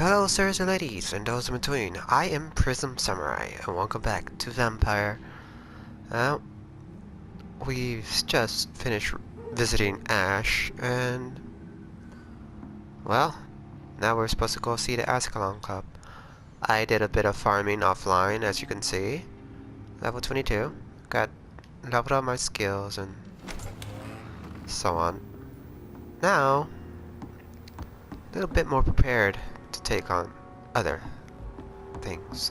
Hello sirs and ladies, and those in between. I am Prism Samurai, and welcome back to Vampyr. We've just finished visiting Ash, and well, now we're supposed to go see the Ascalon Club. I did a bit of farming offline, as you can see. Level 22. Got leveled up my skills and so on. Now, a little bit more prepared to take on other things.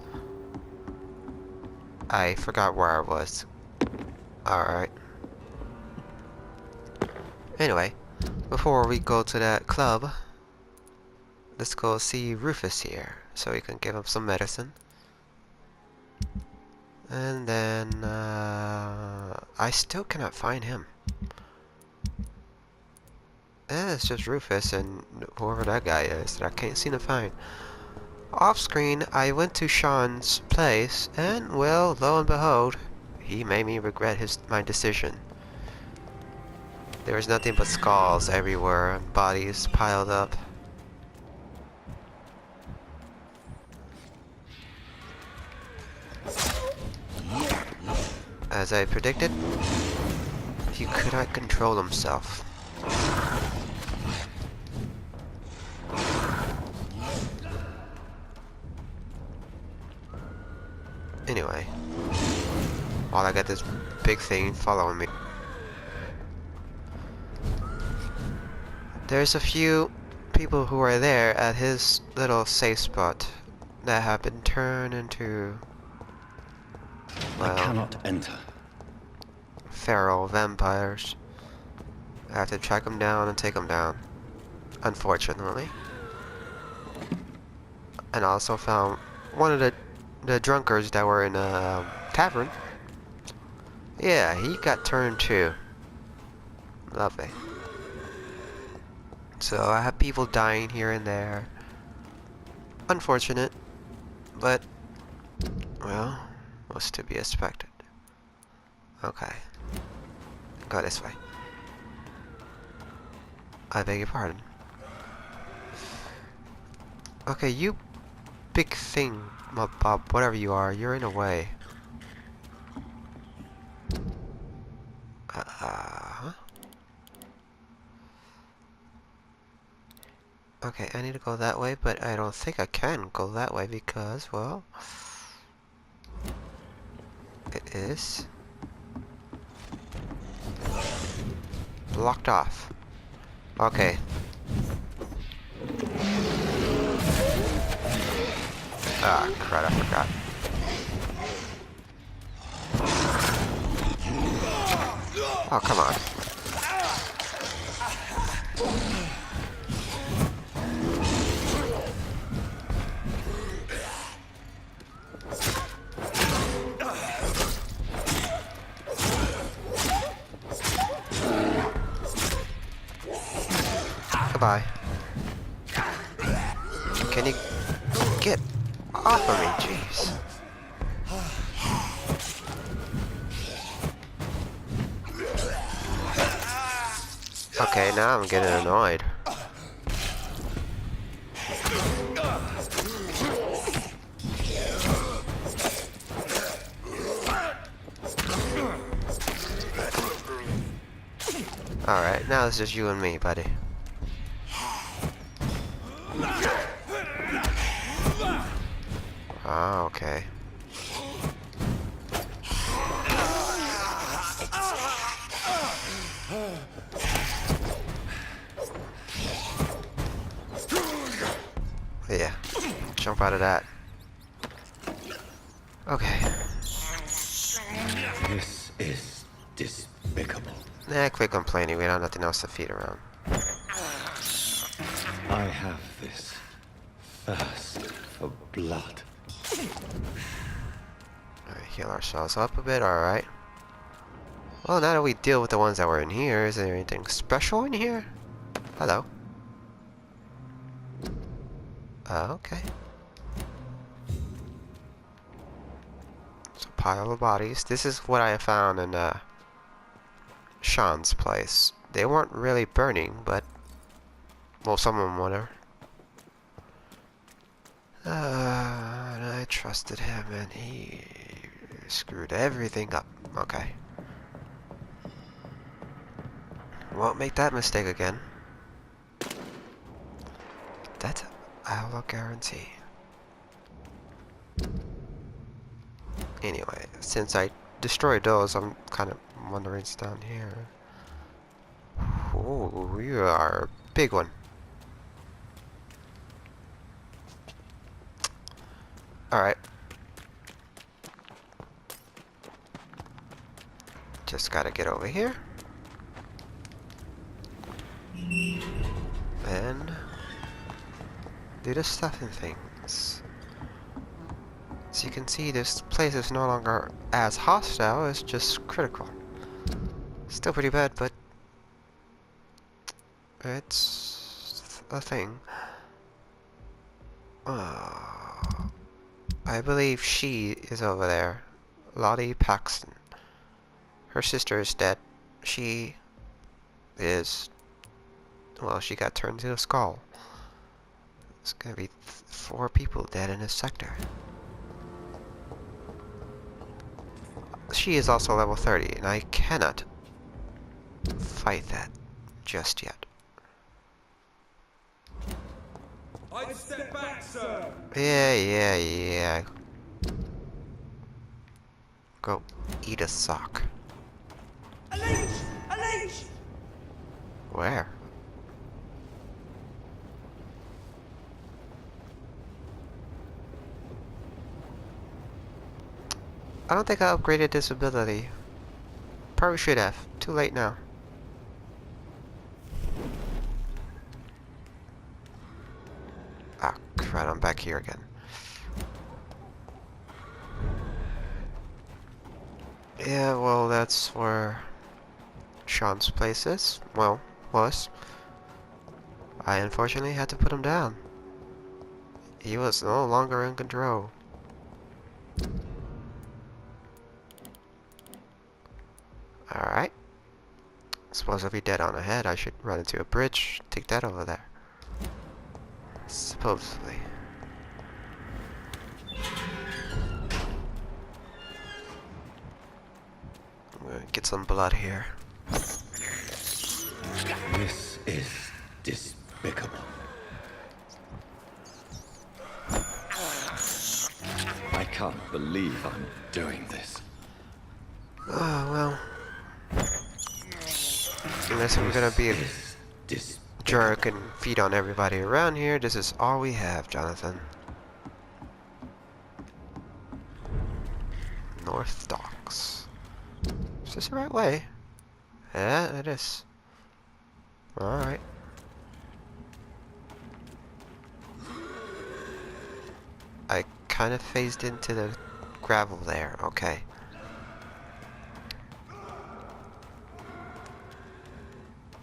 I forgot where I was. Alright. Anyway, before we go to that club, let's go see Rufus here, so we can give him some medicine. And then, I still cannot find him. It's just Rufus and whoever that guy is that I can't seem to find. Off screen, I went to Sean's place, and well, lo and behold, he made me regret my decision. There was nothing but skulls everywhere, and bodies piled up. As I predicted, he could not control himself. Anyway, while I got this big thing following me, there's a few people who are there at his little safe spot that have been turned into, well, I cannot enter. feral vampires. I have to track them down and take them down, unfortunately. And I also found one of the drunkards that were in a tavern. Yeah, he got turned too. Lovely. So I have people dying here and there. Unfortunate, but well, was to be expected. Okay, go this way. I beg your pardon. Okay, you big thing, Bob, whatever you are, you're in a way. Okay, I need to go that way, but I don't think I can go that way because, well, it is blocked off. Okay. Ah, crap, I forgot. Oh, come on. Goodbye. Can you get off of me? Jeez. Okay, now I'm getting annoyed. Alright, now it's just you and me, buddy. Oh, okay. Yeah, jump out of that. Okay. This is despicable. Nah, quit complaining. We don't have nothing else to feed around. I have this thirst for blood. Alright, heal ourselves up a bit, alright. Well, now that we deal with the ones that were in here, is there anything special in here? Hello. Okay. It's a pile of bodies. This is what I found in Sean's place. They weren't really burning, but well, some of them were. And I trusted him and he screwed everything up. Okay. Won't make that mistake again. That I will guarantee. Anyway, since I destroyed those, I'm kind of wondering what's down here. Oh, you are a big one. Alright. Just gotta get over here. And do the stuff and things. As you can see, this place is no longer as hostile, it's just critical. Still pretty bad, but it's a thing. I believe she is over there. Lottie Paxton. Her sister is dead. She is... well, she got turned into a skull. It's gonna be 4 people dead in this sector. She is also level 30, and I cannot fight that just yet. I'd step back, sir. Yeah. Go eat a sock. A leech! A leech! Where? I don't think I upgraded this ability. Probably should have. Too late now. Ah, crap, I'm back here again. Yeah, well, that's where Sean's place is. Well, was. I unfortunately had to put him down. He was no longer in control. Alright. Suppose if he dead on ahead, I should run into a bridge, take that over there. Supposedly. I'm gonna get some blood here. This is despicable. I can't believe I'm doing this. Oh, well. Unless we're gonna be a jerk and feed on everybody around here, this is all we have, Jonathan. North Docks. Is this the right way? Yeah, it is. Alright. I kind of phased into the gravel there. Okay.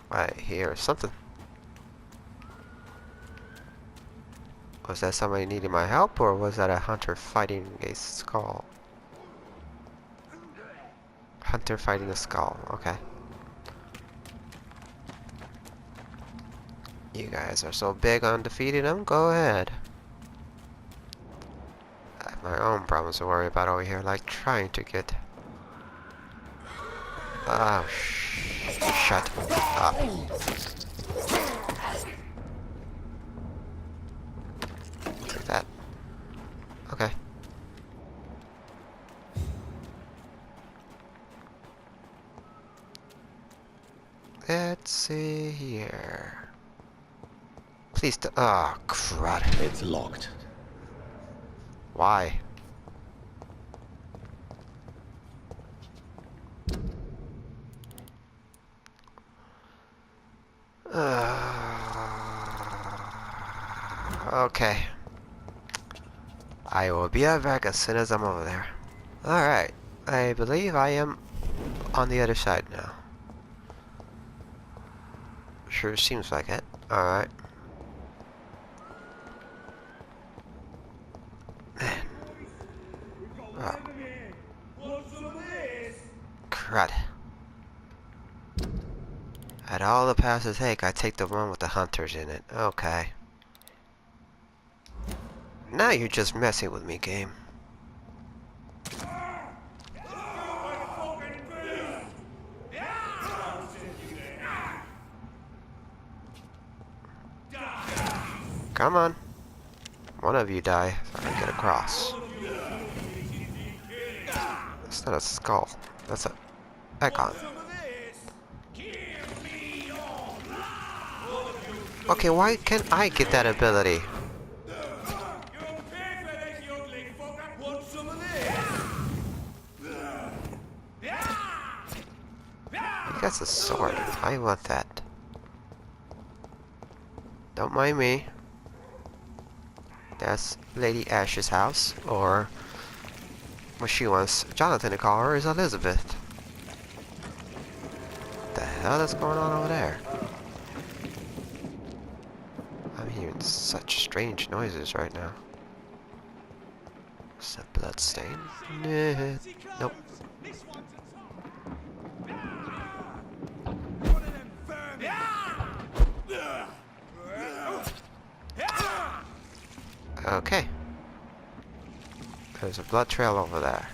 I hear something. Was that somebody needing my help, or was that a hunter fighting a skull? Hunter fighting a skull. Okay. You guys are so big on defeating them, go ahead. I have my own problems to worry about over here, like trying to get... oh, shut up. Take that. Okay. Let's see here. Please do- oh, crud. It's locked. Why? Okay. I will be right back as soon as I'm over there. Alright. I believe I am on the other side now. Sure seems like it. Alright. Man. Oh. Crud. At all the paths to take, I take the one with the hunters in it. Okay. Now you're just messing with me, game. Come on. One of you die so I can get across. That's not a skull. That's a icon. Okay, why can't I get that ability? He gets a sword. I want that. Don't mind me. That's Lady Ash's house, or what she wants Jonathan to call her is Elizabeth. What the hell is going on over there? I'm hearing such strange noises right now. Is that blood stain? Nah. Nope. Okay. There's a blood trail over there.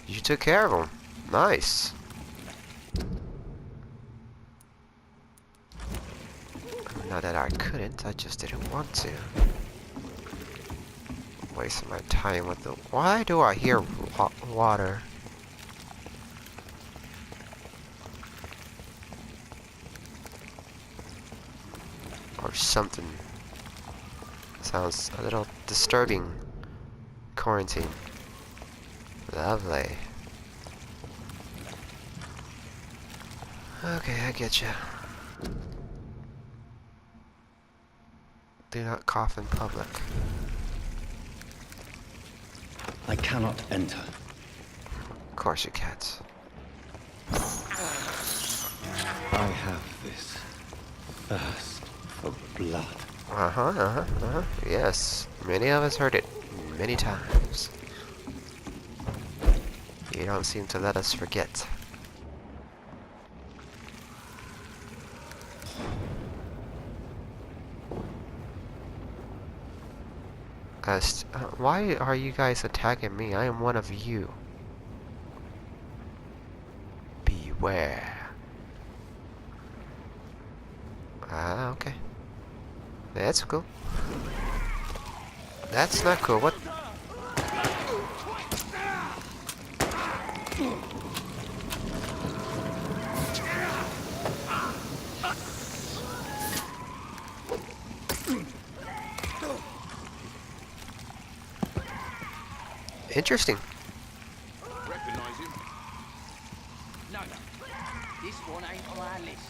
You took care of him. Nice. Not that I couldn't, I just didn't want to. Wasting my time with the... Why do I hear water? Or something. Sounds a little disturbing. Quarantine. Lovely. Okay, I get you. Do not cough in public. I cannot enter. Of course you can't. I have this thirst for blood. Yes, many of us heard it many times. You don't seem to let us forget. Why are you guys attacking me? I am one of you. Beware. Ah, okay. That's cool. That's not cool. What? Interesting. Recognize him? No, this one ain't on our list.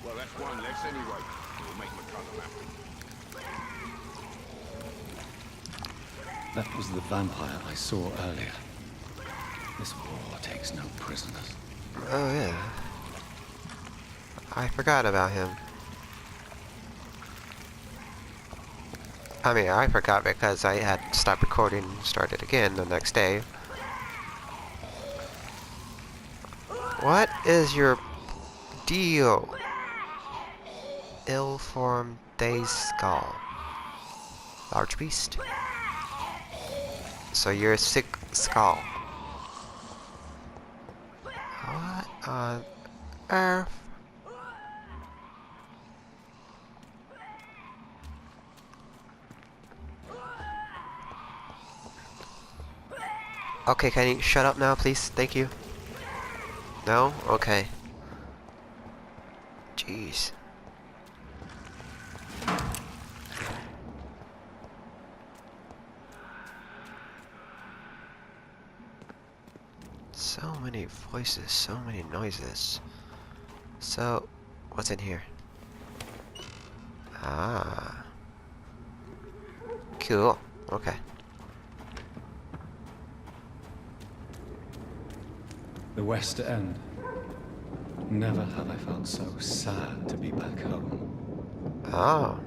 Well, that's one less anyway. It'll make McCullum happy. That was the vampire I saw earlier. This war takes no prisoners. Oh yeah. I forgot about him. I mean, I forgot because I had stopped recording and started again the next day. What is your deal? Ill-formed day's skull. Large beast. So you're a sick skull. What on earth? Okay, can you shut up now, please? Thank you. No? Okay. Jeez. So many voices, so many noises. So, what's in here? Ah. Cool. Okay. The West End. Never have I felt so sad to be back home. Oh.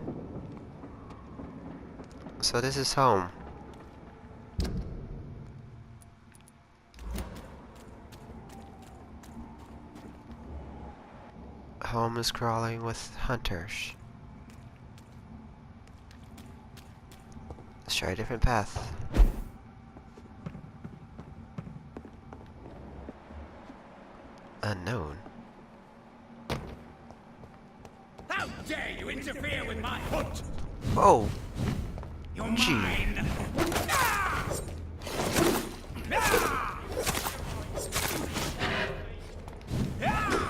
So this is home. Home is crawling with hunters. Let's try a different path. Unknown. How dare you interfere with my hunt? Oh! You're Gee. mine! Ah! Ah!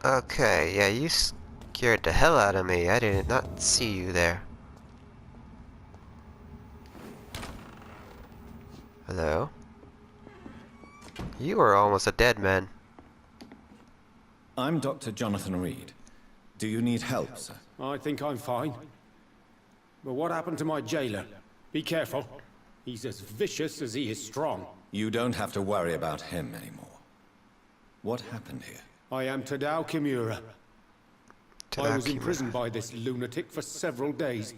Okay, yeah, you scared the hell out of me. I did not see you there. Hello? You were almost a dead man. I'm Dr. Jonathan Reid. Do you need help, sir? I think I'm fine. But what happened to my jailer? Be careful. He's as vicious as he is strong. You don't have to worry about him anymore. What happened here? I am Tadao Kimura. I was imprisoned by this lunatic for several days.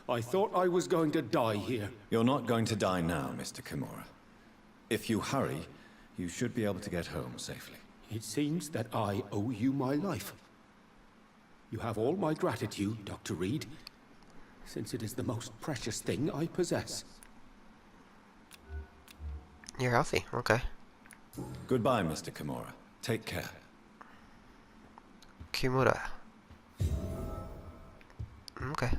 I thought I was going to die here. You're not going to die now, Mr. Kimura. If you hurry, you should be able to get home safely. It seems that I owe you my life. You have all my gratitude, Dr. Reid, since it is the most precious thing I possess. You're healthy, okay. Goodbye, Mr. Kimura. Take care. Kimura. Okay.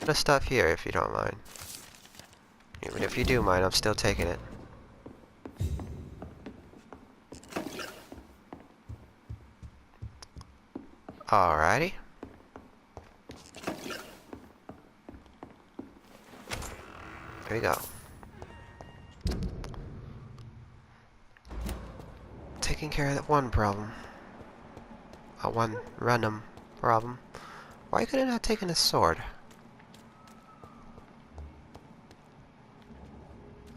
Let's stop here if you don't mind. Even if you do mind, I'm still taking it. Alrighty. There we go. Taking care of that one problem. One random problem. Why could I not take a sword?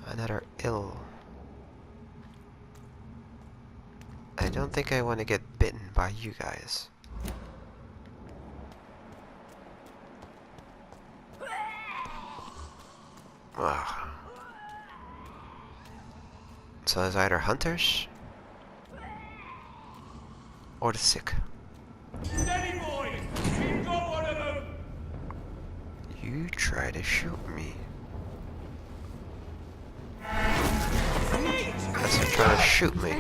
Another ill. I don't think I want to get bitten by you guys. Ugh. So it's either hunters or the sick. Steady, boys! We've got one of them! You try to shoot me. Guess you're trying to shoot me.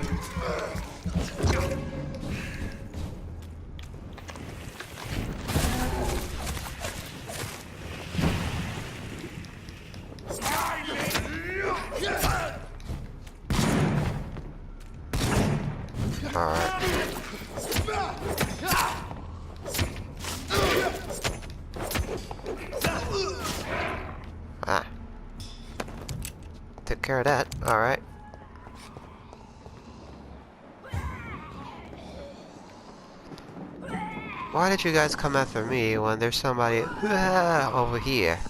Alright. Ah. Took care of that. Alright. Why did you guys come after me when there's somebody over here?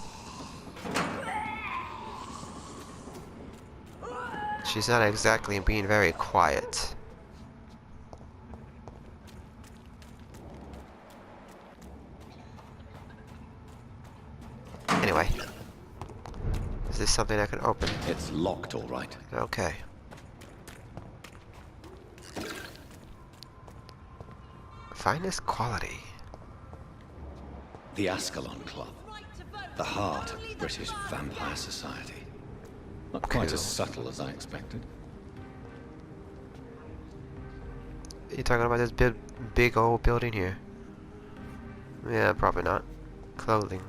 She's not exactly being very quiet. Anyway. Is this something I can open? It's locked, all right. Okay. Finest quality. The Ascalon Club. The heart of British vampire society. Not quite as subtle as I expected. You talking about this big old building here? Yeah, probably not. Clothing.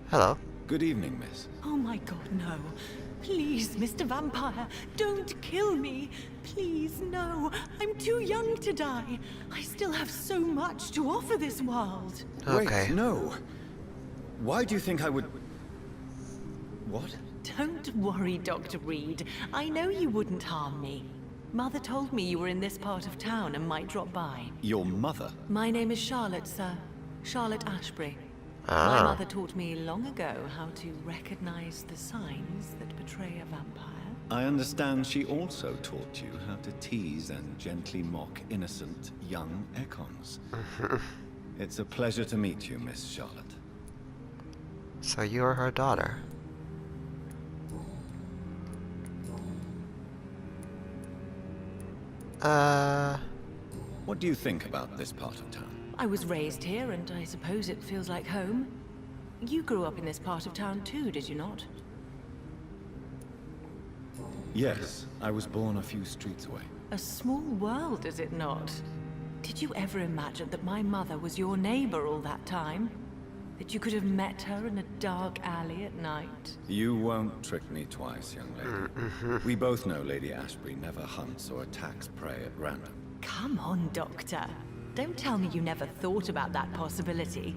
Hello. Good evening, miss. Oh my god, no. Please, Mr. Vampire, don't kill me. Please, no. I'm too young to die. I still have so much to offer this world. Okay. Wait, no. Why do you think I would... What? Don't worry, Dr. Reid. I know you wouldn't harm me. Mother told me you were in this part of town and might drop by. Your mother? My name is Charlotte, sir. Charlotte Ashbury. Ah. My mother taught me long ago how to recognize the signs that betray a vampire. I understand she also taught you how to tease and gently mock innocent young Econs. It's a pleasure to meet you, Miss Charlotte. So you're her daughter. What do you think about this part of town? I was raised here, and I suppose it feels like home. You grew up in this part of town too, did you not? Yes, I was born a few streets away. A small world, is it not? Did you ever imagine that my mother was your neighbor all that time? That you could have met her in a dark alley at night? You won't trick me twice, young lady. We both know Lady Ashbury never hunts or attacks prey at random. Come on, Doctor. Don't tell me you never thought about that possibility.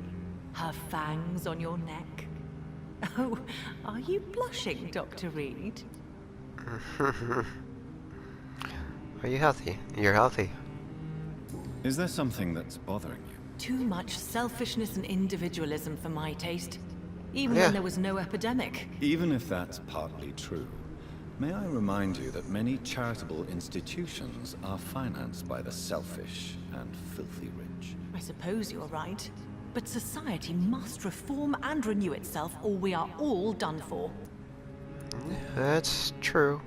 Her fangs on your neck. Oh, are you blushing, Dr. Reid? Are you healthy? You're healthy. Is there something that's bothering you? Too much selfishness and individualism for my taste. Even Yeah. when there was no epidemic. Even if that's partly true, may I remind you that many charitable institutions are financed by the selfish and filthy rich. I suppose you're right. But society must reform and renew itself, or we are all done for. That's true.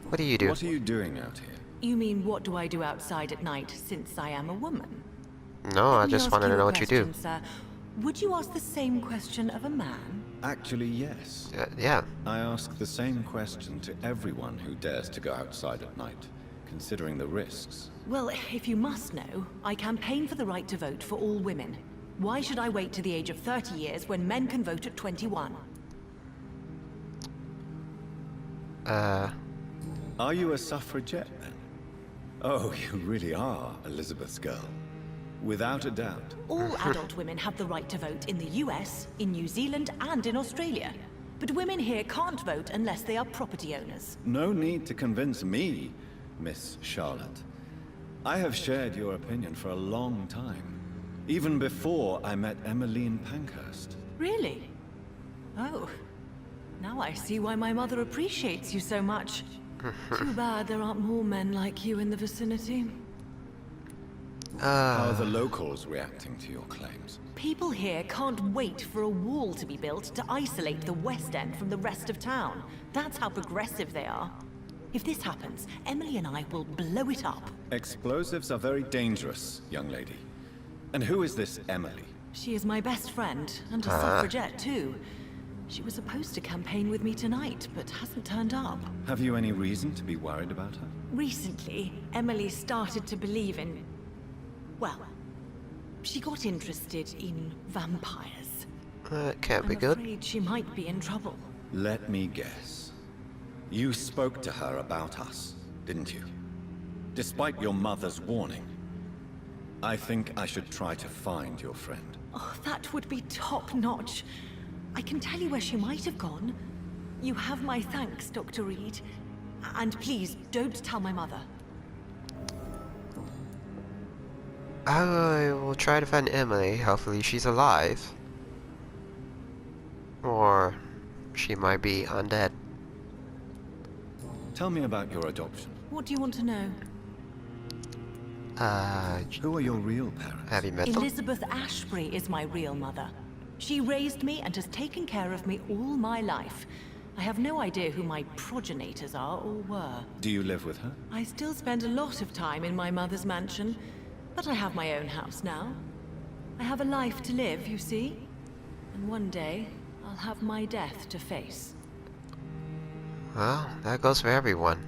What do you do? What are you doing out here? You mean, what do I do outside at night, since I am a woman? No, I Let me just ask wanted to you know a what you do. question, sir. Would you ask the same question of a man? Actually, yes. Yeah. I ask the same question to everyone who dares to go outside at night, considering the risks. Well, if you must know, I campaign for the right to vote for all women. Why should I wait to the age of 30 years when men can vote at 21? Are you a suffragette, then? Oh, you really are Elizabeth's girl. Without a doubt. All adult women have the right to vote in the US, in New Zealand, and in Australia. But women here can't vote unless they are property owners. No need to convince me, Miss Charlotte. I have shared your opinion for a long time. Even before I met Emmeline Pankhurst. Really? Oh. Now I see why my mother appreciates you so much. Too bad there aren't more men like you in the vicinity. How are the locals reacting to your claims? People here can't wait for a wall to be built to isolate the West End from the rest of town. That's how progressive they are. If this happens, Emily and I will blow it up. Explosives are very dangerous, young lady. And who is this Emily? She is my best friend, and a suffragette too. She was supposed to campaign with me tonight, but hasn't turned up. Have you any reason to be worried about her? Recently, Emily started to believe in... well, she got interested in vampires. It can't be I'm good. afraid she might be in trouble. Let me guess. You spoke to her about us, didn't you? Despite your mother's warning. I think I should try to find your friend. Oh, that would be top-notch. I can tell you where she might have gone. You have my thanks, Dr. Reid. And please, don't tell my mother. I will try to find Emily. Hopefully she's alive. Or she might be undead. Tell me about your adoption. What do you want to know? Who are your real parents? Have you met them? Elizabeth Ashbury is my real mother. She raised me and has taken care of me all my life. I have no idea who my progenitors are or were. Do you live with her? I still spend a lot of time in my mother's mansion, but I have my own house now. I have a life to live, you see. And one day, I'll have my death to face. Well, that goes for everyone.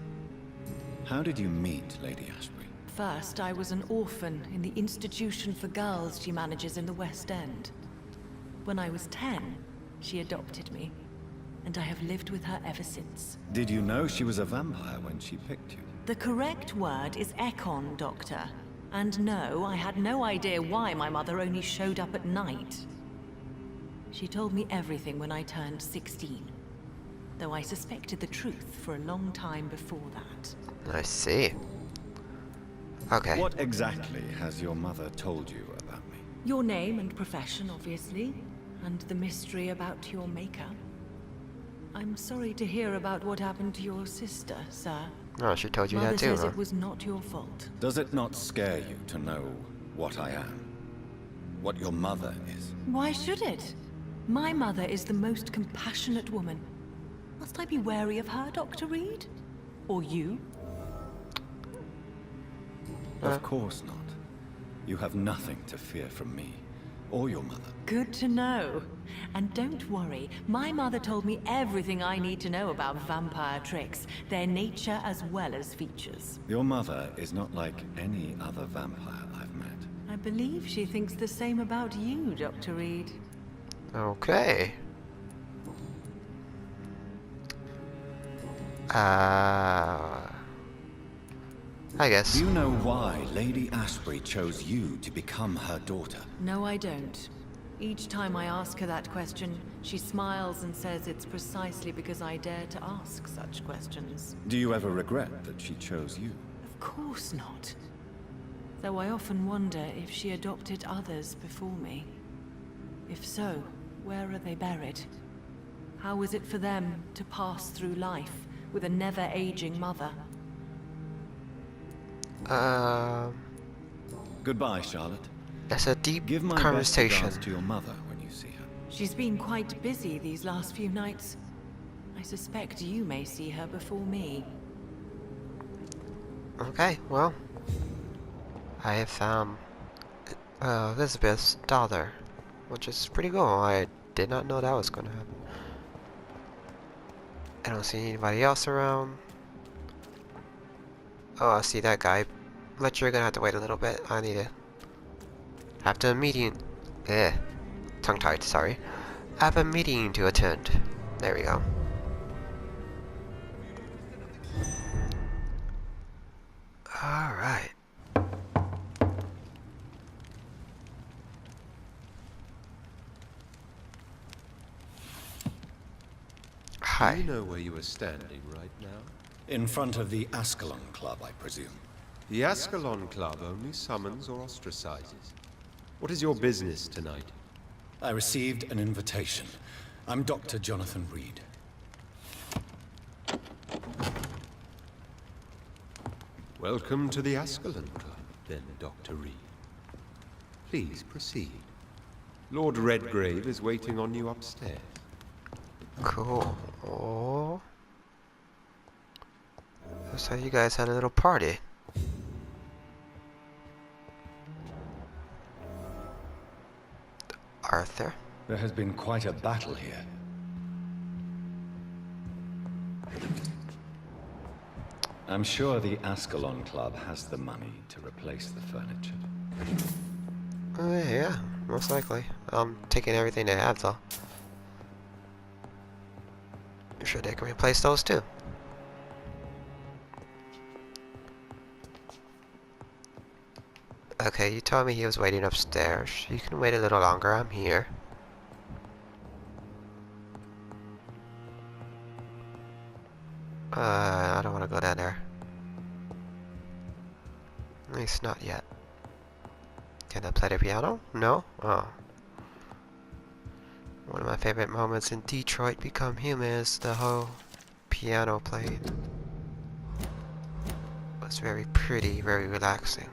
How did you meet Lady Ashbury? First, I was an orphan in the institution for girls she manages in the West End. When I was 10, she adopted me, and I have lived with her ever since. Did you know she was a vampire when she picked you? The correct word is Econ, Doctor. And no, I had no idea why my mother only showed up at night. She told me everything when I turned 16, though I suspected the truth for a long time before that. I see. Okay. What exactly has your mother told you about me? Your name and profession, obviously, and the mystery about your maker. I'm sorry to hear about what happened to your sister, sir. Oh, she told you Mother that too, says huh? it was not your fault. Does it not scare you to know what I am? What your mother is? Why should it? My mother is the most compassionate woman. Must I be wary of her, Dr. Reid? Or you? Of course not. You have nothing to fear from me, or your mother. Good to know. And don't worry, my mother told me everything I need to know about vampire tricks, their nature as well as features. Your mother is not like any other vampire I've met. I believe she thinks the same about you, Dr. Reid. Okay. I guess. Do you know why Lady Ashbury chose you to become her daughter? No, I don't. Each time I ask her that question, she smiles and says it's precisely because I dare to ask such questions. Do you ever regret that she chose you? Of course not. Though I often wonder if she adopted others before me. If so, where are they buried? How is it for them to pass through life with a never-aging mother? Goodbye, Charlotte. That's a deep Give my conversation. best regards to your mother when you see her. She's been quite busy these last few nights. I suspect you may see her before me. Okay, well, I have found Elizabeth's daughter, which is pretty cool. I did not know that was going to happen. I don't see anybody else around. Oh, I see that guy. But you're gonna have to wait a little bit. I need to have a meeting. Tongue-tied, sorry. I have a meeting to attend. There we go. Alright. Hi. Do you know where you are standing right now? In front of the Ascalon Club, I presume. The Ascalon Club only summons or ostracizes. What is your business tonight? I received an invitation. I'm Dr. Jonathan Reid. Welcome to the Ascalon Club, then, Dr. Reid. Please proceed. Lord Redgrave is waiting on you upstairs. Cool. Oh. So you guys had a little party. Arthur. There has been quite a battle here. I'm sure the Ascalon Club has the money to replace the furniture. Yeah, most likely. I'm taking everything they have, though. I'm sure they can replace those, too. Okay, you told me he was waiting upstairs. You can wait a little longer. I'm here. I don't want to go down there. At least not yet. Can I play the piano? No? Oh. One of my favorite moments in Detroit Become Human is the whole piano playing. It was very pretty, very relaxing.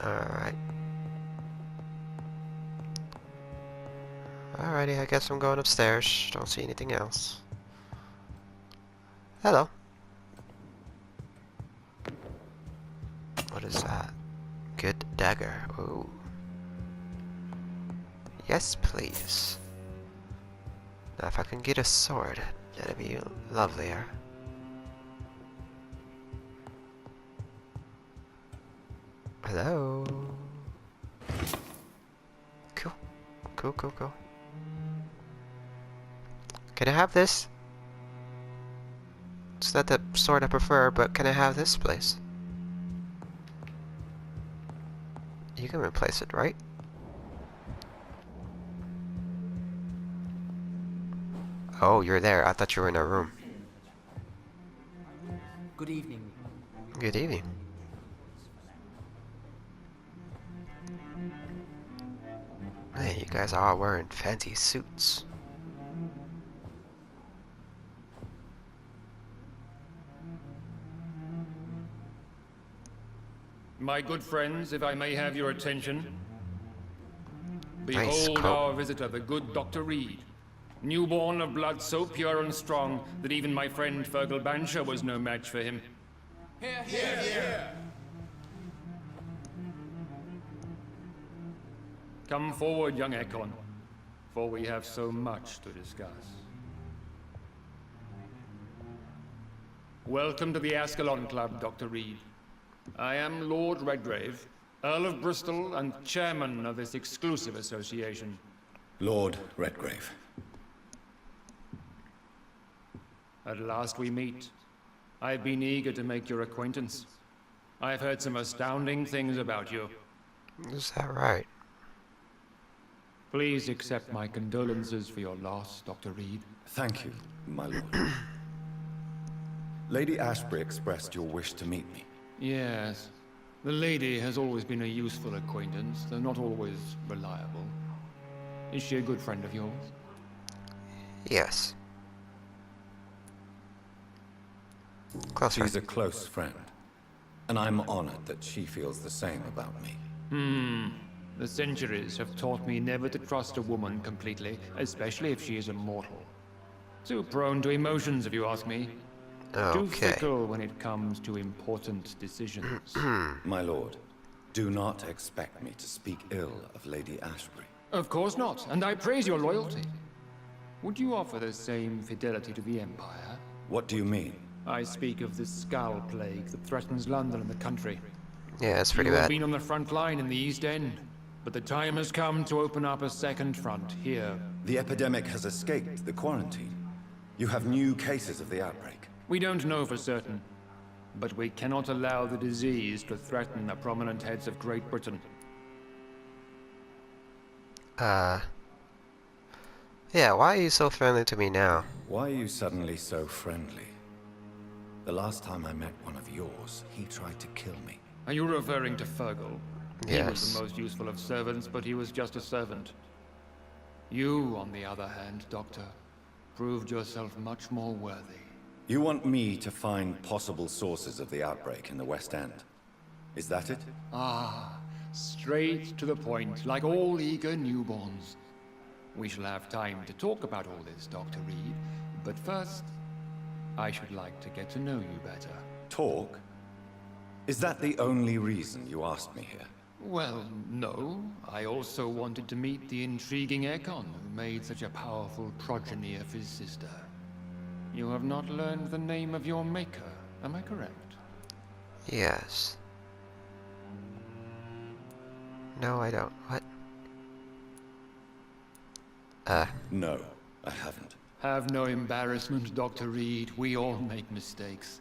Alright. Alrighty, I guess I'm going upstairs. Don't see anything else. Hello. What is that? Good dagger. Ooh. Yes, please. Now, if I can get a sword, that'd be lovelier. Hello. Cool. Cool, cool, cool. Can I have this? It's not the sword I prefer, but can I have this, please? You can replace it, right? Oh, you're there. I thought you were in a room. Good evening. Good evening. Hey, you guys are all wearing fancy suits. My good friends, if I may have your attention. Nice Behold coat. our visitor, the good Dr. Reid. Newborn of blood so pure and strong that even my friend Fergal Bansher was no match for him. Come forward, young Ascalon, for we have so much to discuss. Welcome to the Ascalon Club, Dr. Reid. I am Lord Redgrave, Earl of Bristol and chairman of this exclusive association. Lord Redgrave. At last we meet. I've been eager to make your acquaintance. I've heard some astounding things about you. Is that right? Please accept my condolences for your loss, Dr. Reid. Thank you, my lord. Lady Ashbury expressed your wish to meet me. Yes. The lady has always been a useful acquaintance, though not always reliable. Is she a good friend of yours? Yes. Close She's friend. a close friend, and I'm honored that she feels the same about me. The centuries have taught me never to trust a woman completely, especially if she is a mortal. Too prone to emotions, if you ask me. Too Okay. fickle when it comes to important decisions. My lord, do not expect me to speak ill of Lady Ashbury. Of course not, and I praise your loyalty. Would you offer the same fidelity to the Empire? What do you mean? I speak of the Skull Plague that threatens London and the country. Yeah, it's pretty You have bad. been on the front line in the East End, but the time has come to open up a second front here. The epidemic has escaped the quarantine. You have new cases of the outbreak. We don't know for certain, but we cannot allow the disease to threaten the prominent heads of Great Britain. Yeah, why are you so friendly to me now? Why are you suddenly so friendly? The last time I met one of yours, he tried to kill me. Are you referring to Fergal? He was Yes. the most useful of servants, but he was just a servant. You, on the other hand, Doctor, proved yourself much more worthy. You want me to find possible sources of the outbreak in the West End? Is that it? Ah, straight to the point, like all eager newborns. We shall have time to talk about all this, Dr. Reid, but first, I should like to get to know you better. Talk? Is that the only reason you asked me here? Well, no. I also wanted to meet the intriguing Ekon, who made such a powerful progeny of his sister. You have not learned the name of your maker, am I correct? Yes. No, I don't. What? No, I haven't. Have no embarrassment, Dr. Reid. We all make mistakes.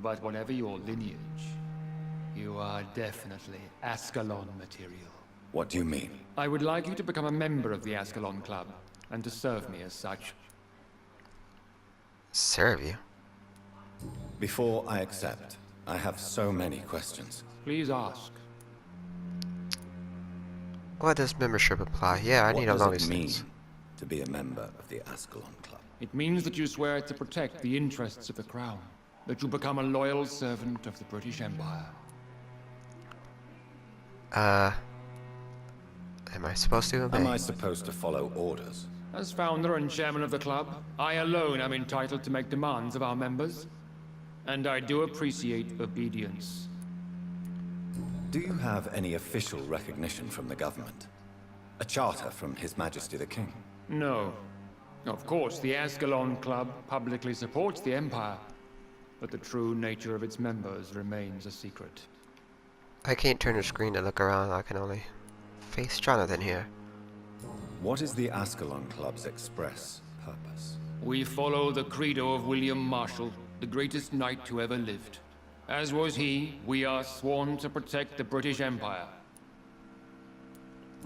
But whatever your lineage, you are definitely Ascalon material. What do you mean? I would like you to become a member of the Ascalon Club, and to serve me as such. Serve you? Before I accept, I have so many questions. Please ask. What does membership apply? Yeah, I need a What long does it mean distance. to be a member of the Ascalon Club? It means that you swear to protect the interests of the Crown, that you become a loyal servant of the British Empire. Am I supposed to obey? Am I supposed to follow orders? As founder and chairman of the club, I alone am entitled to make demands of our members. And I do appreciate obedience. Do you have any official recognition from the government? A charter from His Majesty the King? No. Of course, the Ascalon Club publicly supports the Empire, but the true nature of its members remains a secret. I can't turn the screen to look around. I can only face Jonathan here. What is the Ascalon Club's express purpose? We follow the credo of William Marshall, the greatest knight who ever lived. As was he, we are sworn to protect the British Empire.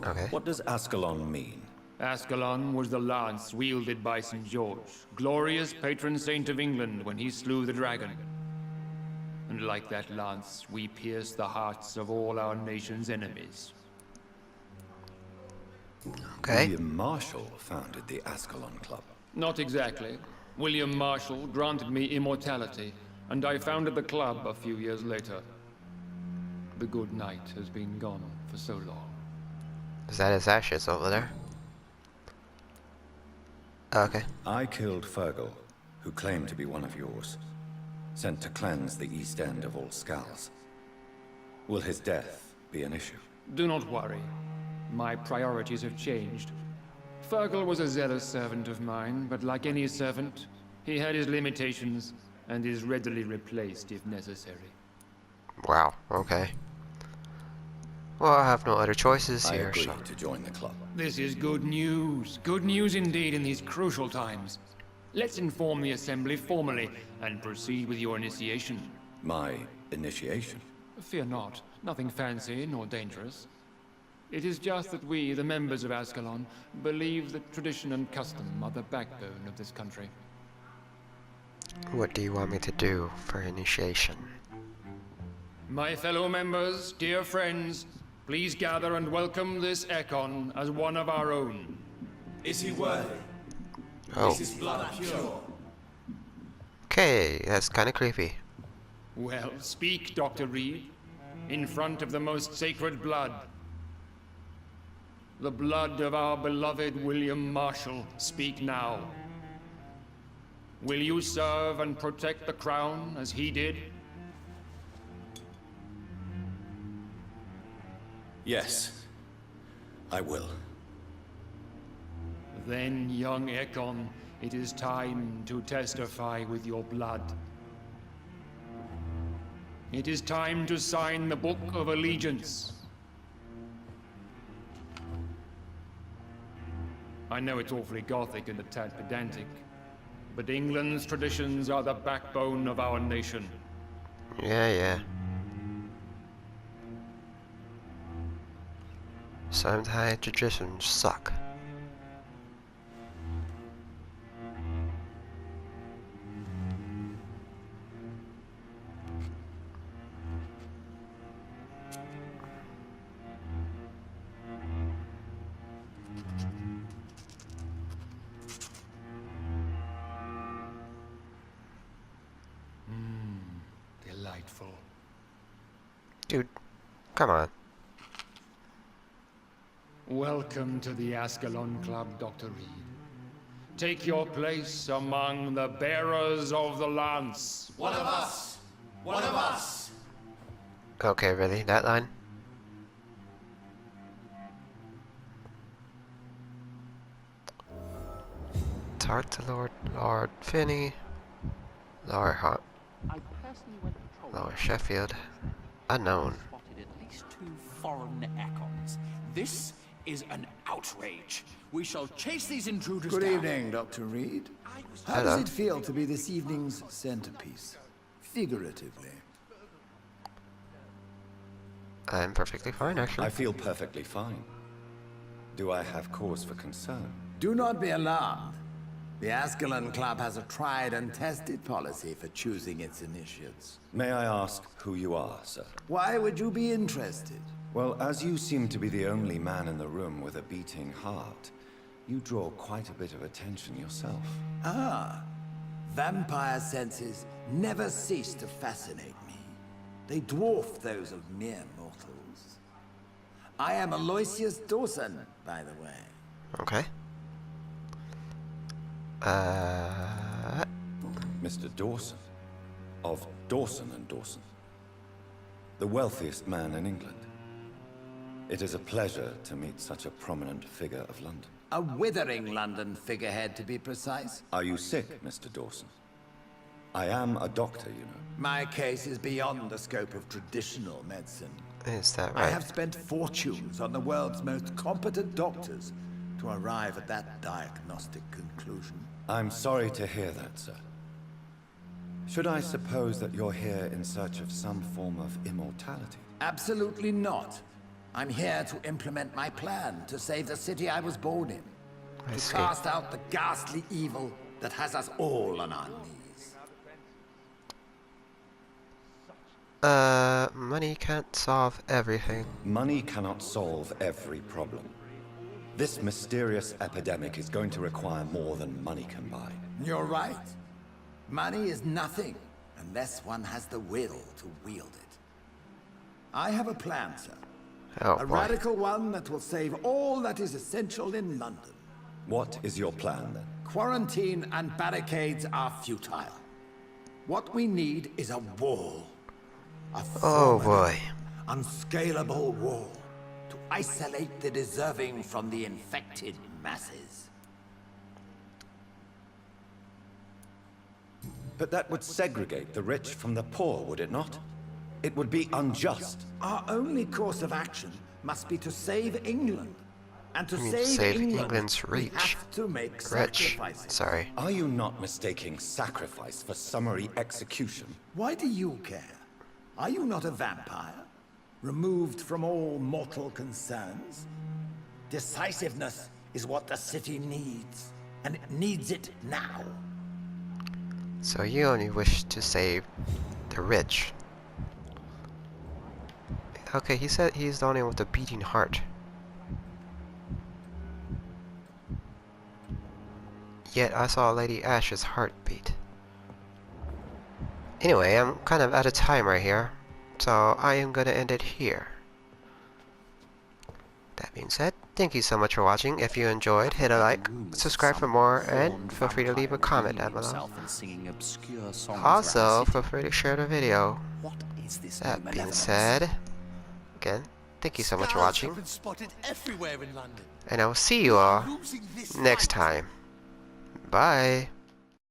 Okay. What does Ascalon mean? Ascalon was the lance wielded by St. George, glorious patron saint of England when he slew the dragon. And like that lance, we pierce the hearts of all our nation's enemies. Okay. William Marshall founded the Ascalon Club. Not exactly. William Marshall granted me immortality, and I founded the club a few years later. The good knight has been gone for so long. Is that his ashes over there? Okay. I killed Fergal, who claimed to be one of yours, sent to cleanse the east end of all skulls. Will his death be an issue? Do not worry. My priorities have changed. Fergal was a zealous servant of mine, but like any servant, he had his limitations and is readily replaced if necessary. Wow, okay. Well, I have no other choices I here, agree so... to join the club. This is good news. Good news indeed in these crucial times. Let's inform the Assembly formally and proceed with your initiation. My initiation? Fear not. Nothing fancy nor dangerous. It is just that we, the members of Ascalon, believe that tradition and custom are the backbone of this country. What do you want me to do for initiation? My fellow members, dear friends, please gather and welcome this Ekon as one of our own. Is he worthy? Oh. Is his blood pure? Okay, that's kind of creepy. Well, speak, Dr. Reid, in front of the most sacred blood. The blood of our beloved William Marshall, speak now. Will you serve and protect the crown as he did? Yes, I will. Then, young Ekon, it is time to testify with your blood. It is time to sign the Book of Allegiance. I know it's awfully gothic and a tad pedantic, but England's traditions are the backbone of our nation. Yeah. Sometimes traditions suck. Delightful. Dude, come on. Welcome to the Ascalon Club, Dr. Reid. Take your place among the bearers of the lance. One of us! One of us! Okay, really? That line? Talk to Lord Finney, Lord Hunt, I personally went patrolling. Lord Sheffield, unknown. Spotted at least 2 foreign Ekons. This is an outrage. We shall chase these intruders Good down. evening, Dr. Reid. How Hello. does it feel to be this evening's centerpiece? Figuratively. I'm perfectly fine, actually. I feel perfectly fine. Do I have cause for concern? Do not be alarmed. The Ascalon Club has a tried and tested policy for choosing its initiates. May I ask who you are, sir? Why would you be interested? Well, as you seem to be the only man in the room with a beating heart, you draw quite a bit of attention yourself. Ah, vampire senses never cease to fascinate me. They dwarf those of mere mortals. I am Aloysius Dawson, by the way. Okay. Mr. Dawson, of Dawson and Dawson, the wealthiest man in England. It is a pleasure to meet such a prominent figure of London. A withering London figurehead, to be precise. Are you sick, Mr. Dawson? I am a doctor, you know. My case is beyond the scope of traditional medicine. Is that I right? have spent fortunes on the world's most competent doctors to arrive at that diagnostic conclusion. I'm sorry to hear that, sir. Should I suppose that you're here in search of some form of immortality? Absolutely not. I'm here to implement my plan to save the city I was born in. I To see. cast out the ghastly evil that has us all on our knees. Money can't solve everything. Money cannot solve every problem. This mysterious epidemic is going to require more than money can buy. You're right. Money is nothing unless one has the will to wield it. I have a plan, sir. Oh A boy. radical one that will save all that is essential in London. What is your plan, then? Quarantine and barricades are futile. What we need is a wall. A Oh formidable, boy. unscalable wall to isolate the deserving from the infected masses. But that would segregate the rich from the poor, would it not? It would be unjust. Our only course of action must be to save England. And to I mean, save save England, England's we reach. have to make Rich. sacrifices. Sorry. Are you not mistaking sacrifice for summary execution? Why do you care? Are you not a vampire? Removed from all mortal concerns? Decisiveness is what the city needs, and it needs it now. So you only wish to save the rich. Okay, he said he's the only one with a beating heart. Yet I saw Lady Ash's heartbeat. Anyway, I'm kind of out of time right here, so I am gonna end it here. That being said, thank you so much for watching. If you enjoyed, hit a like, subscribe for more, and feel free to leave a comment down below. Also, feel free to share the video. That being said, again, thank you so much for watching, and I will see you all next time. Bye.